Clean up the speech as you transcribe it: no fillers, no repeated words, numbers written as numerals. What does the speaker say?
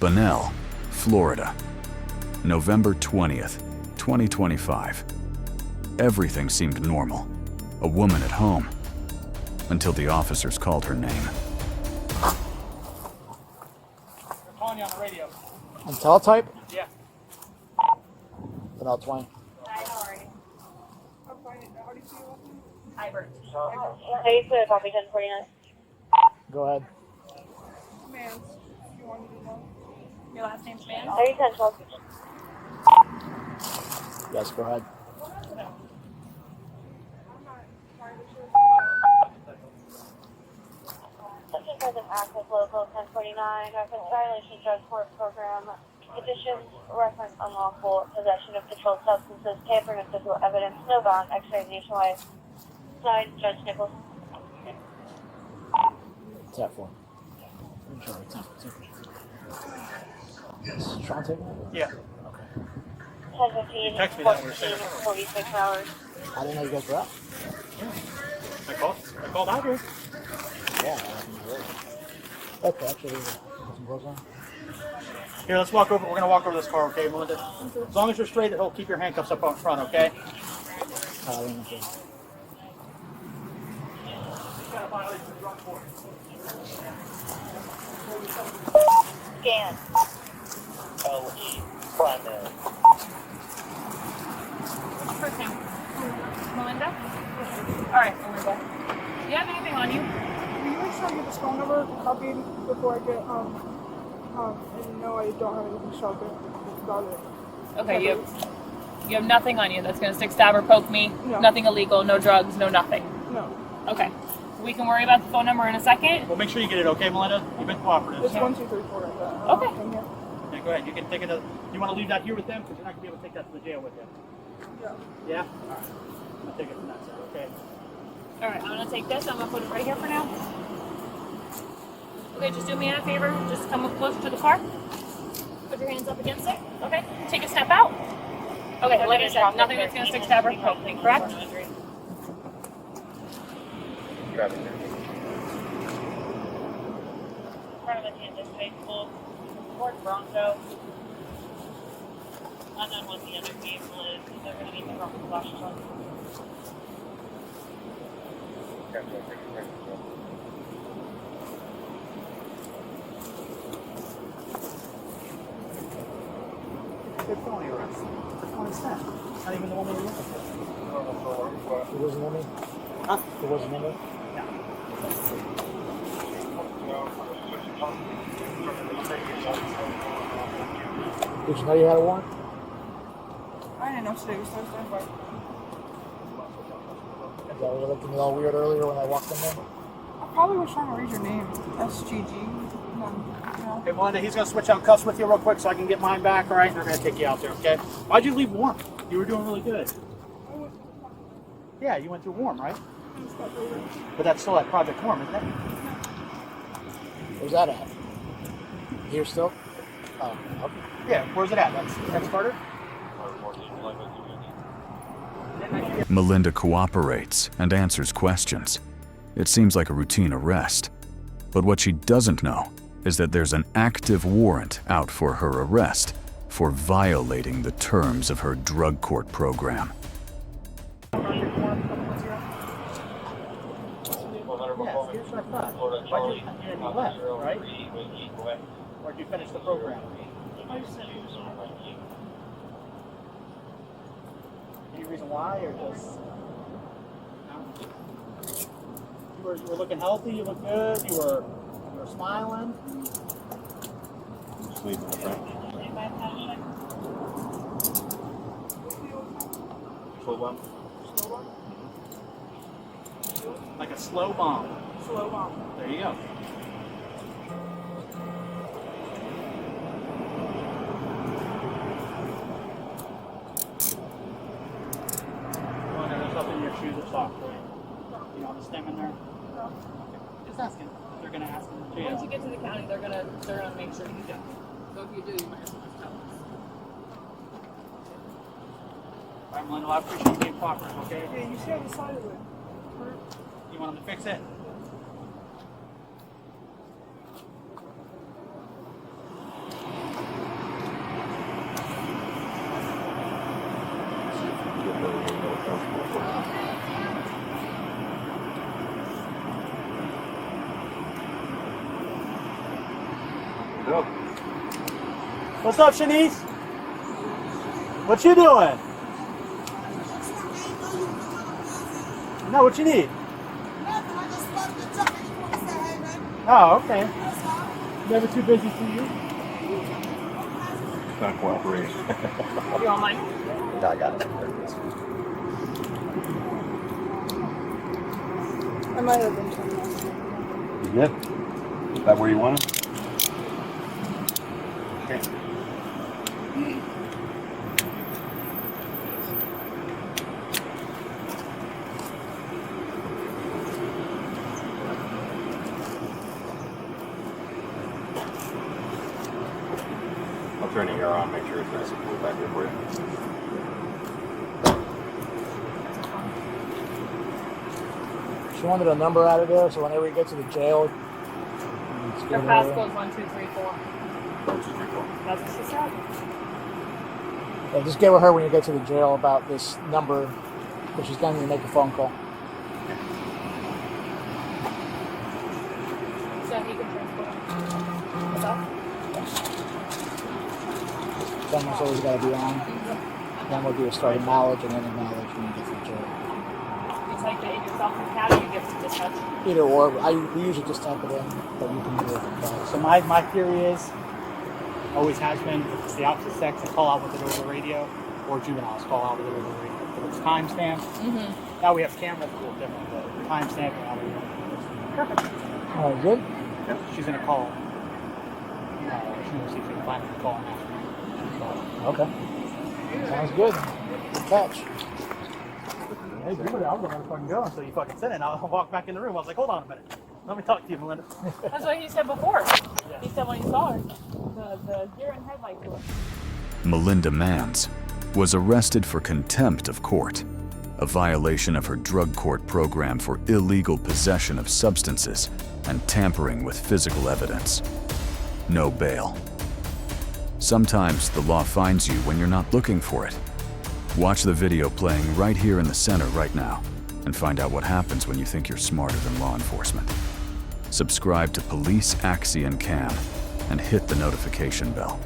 Bunnell, Florida, November 20th, 2025. Everything seemed normal. A woman at home. Until the officers called her name. They're calling you on the radio. On teletype? Yeah. About 20. Hi, how are you? I'm fine. How do you feel? Hybrid. Hey, so copy 1049. Go ahead. Manns. You want me to know? Your last name's Manns? Are you 1012? Yes, go ahead. I'm not entirely sure. Subject present active local 1049. Reference violation drug court program. Conditions reference unlawful possession of controlled substances. Tampering of physical evidence. No bond. X-ray nationwide. Signed, Judge Nichols. What's that for? I'm sorry, it's not. Yes. Trying to take it? Yeah. Okay. 10:15, Text me that when we're 46 hours. I didn't know you guys were out. I called out here. Yeah, I think you're right. Okay, actually, put some gloves on. Here, let's walk over. We're going to walk over this car, okay, Melinda? As long as you're straight, it'll keep your handcuffs up on front, okay? I didn't know. Scan. What's your first name? Melinda? Alright, Melinda. Do you have anything on you? Will you make sure I get this phone number copied before I get, and no, I don't have anything sheltered. That's about it. Okay, you have nothing on you that's going to stick, stab, or poke me? No. Nothing illegal, no drugs, no nothing? No. Okay. We can worry about the phone number in a second. Well, make sure you get it, okay, Melinda? You've been cooperative. It's 1, 2, 3, 4 like that. Okay. From here. Yeah, go ahead. You can take it. You want to leave that here with them? Because you're not going to be able to take that to the jail with you. Yeah. Yeah? All right. I'll take it from that side, okay? Alright, I'm going to take this. I'm going to put it right here for now. Okay, just do me a favor. Just come up close to the car. Put your hands up against it. Okay. Take a step out. Okay, like I said, nothing that's going to stick, stab, or poke me, correct? Front of the Kansas High School. Ford Bronco. Unknown what the other vehicle is. They're going to need the Bronco flash truck. Good felony arrest. What is that? Not even the one we were looking for. It wasn't in me? Huh? It wasn't in me? No. Did you know you had a warrant? I didn't know today was Thursday. Is that why you looked at me all weird earlier when I walked in there? I probably was trying to read your name. SGG. Hey, Melinda, he's going to switch out cuffs with you real quick so I can get mine back, all right? They're going to take you out there, okay? Why'd you leave warm? You were doing really good. Yeah, you went through warm, right? But that's still at Project Warm, isn't it? Where's that at? Here still? Oh, okay. Yeah, where's it at? That's Carter? Melinda cooperates and answers questions. It seems like a routine arrest. But what she doesn't know is that there's an active warrant out for her arrest for violating the terms of her drug court program. Or did you finish the program? Any reason why, or just you were looking healthy? You look good. You were smiling. Sleeping, right? Slow bomb. Like a slow bomb. Slow bomb. There you go. There's nothing in your shoes or socks, right? You know the stem in there? No. Just asking. They're going to ask them to Once you get to the county, they're gonna make sure you do. So if you do, you might have to tell us. All right, Melinda, I appreciate you being cooperative, okay? Yeah, you see on the side of it. You want them to fix it? What's up, Shanice? What you doing? No, what you need? Oh, okay. Never too busy for you. Not cooperating. You want mine? No, I got it. I might have been trying. You good? Is that where you want it? Okay. I'll turn the air on, make sure it's nice and cool back here for you. She wanted a number out of there, so whenever you get to the jail, Your passcode's 1234. 1, 2, 3, 4. That's what she said. yeah, just get with her when you get to the jail about this number, because she's going to make a phone call. So he can transport him. What's up? Someone's always got to be on. Then we'll do a start of knowledge and then a knowledge when you get to the jail. You type it in yourself in CAD or you give it to dispatch? Either or. We usually just type it in, but you can do it. So my theory is, always has been, if it's the opposite sex, they call out with it over the radio, or juveniles call out with it over the radio. If it's timestamped, now we have cameras, a little different, but timestamping out of the perfect. All right, good? She's gonna call. She's gonna see if we can find her calling after. Okay. Sounds good. Good catch. Hey, dude, I was gonna fucking go until you fucking said it. And I'll walk back in the room. I was like, hold on a minute. Let me talk to you, Melinda. That's what he said before. He said when he saw her, the deer in headlight to her. Melinda Manns was arrested for contempt of court, a violation of her drug court program for illegal possession of substances and tampering with physical evidence. No bail. Sometimes the law finds you when you're not looking for it. Watch the video playing right here in the center right now and find out what happens when you think you're smarter than law enforcement. Subscribe to Police Axie and Cam and hit the notification bell.